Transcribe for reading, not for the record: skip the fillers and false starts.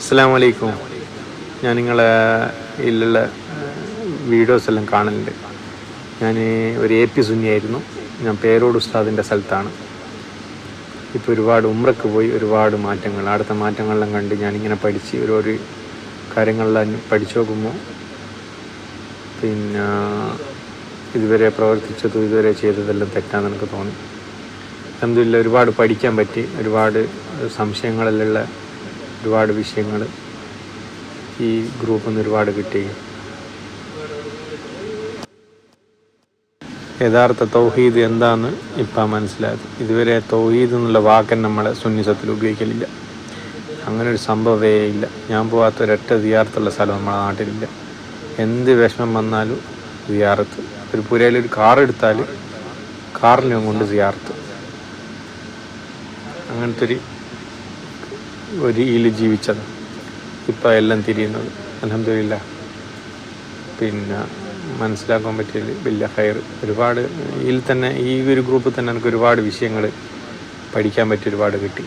അസ്സലാമു അലൈക്കും. ഞാൻ നിങ്ങളെ ഇതിലുള്ള വീഡിയോസ് എല്ലാം കാണലുണ്ട്. ഞാൻ ഒരു AP സുന്നിയായിരുന്നു. ഞാൻ പേരോട് ഉസ്താദിൻ്റെ സ്ഥലത്താണ്. ഇപ്പോൾ ഒരുപാട് ഉംറക്ക് പോയി, ഒരുപാട് മാറ്റങ്ങൾ, അടുത്ത മാറ്റങ്ങളെല്ലാം കണ്ട് ഞാനിങ്ങനെ പഠിച്ച് ഓരോരോ കാര്യങ്ങളെല്ലാം പഠിച്ചു നോക്കുമ്പോൾ പിന്നെ ഇതുവരെ പ്രവർത്തിച്ചതും ഇതുവരെ ചെയ്തതെല്ലാം തെറ്റാന്ന് എനിക്ക് തോന്നി. അൽഹംദുലില്ലാ ഒരുപാട് പഠിക്കാൻ പറ്റി. ഒരുപാട് സംശയങ്ങളിലുള്ള ഒരുപാട് വിഷയങ്ങൾ ഈ ഗ്രൂപ്പിൽ നിന്ന് ഒരുപാട് കിട്ടി. യഥാർത്ഥ തൗഹീദ് എന്താണെന്ന് ഇപ്പം മനസ്സിലായത്. ഇതുവരെ തൗഹീദ് എന്നുള്ള വാക്കൻ നമ്മളെ സുന്നിസത്തിൽ ഉപയോഗിക്കലില്ല. അങ്ങനെ ഒരു സംഭവമേ ഇല്ല. ഞാൻ പോകാത്ത ഒരൊറ്റ സിയാറത്തുള്ള സ്ഥലം നമ്മളെ നാട്ടിലില്ല. എന്ത് വിഷമം വന്നാലും സിയാറത്ത്. ഒരു പുരയിലൊരു കാർ എടുത്താൽ കാറിലും കൊണ്ട് സിയാറത്ത്. അങ്ങനത്തെ ഒരു ഇതിൽ ജീവിച്ചത്. ഇപ്പം എല്ലാം തിരിയുന്നത് അൽഹംദുലില്ലാ. പിന്നെ മനസ്സിലാക്കാൻ പറ്റിയതിൽ വലിയ ഹൈർ. ഒരുപാട് ഇതിൽ തന്നെ ഈ ഒരു ഗ്രൂപ്പിൽ തന്നെ എനിക്ക് ഒരുപാട് വിഷയങ്ങൾ പഠിക്കാൻ പറ്റി, ഒരുപാട് കിട്ടി.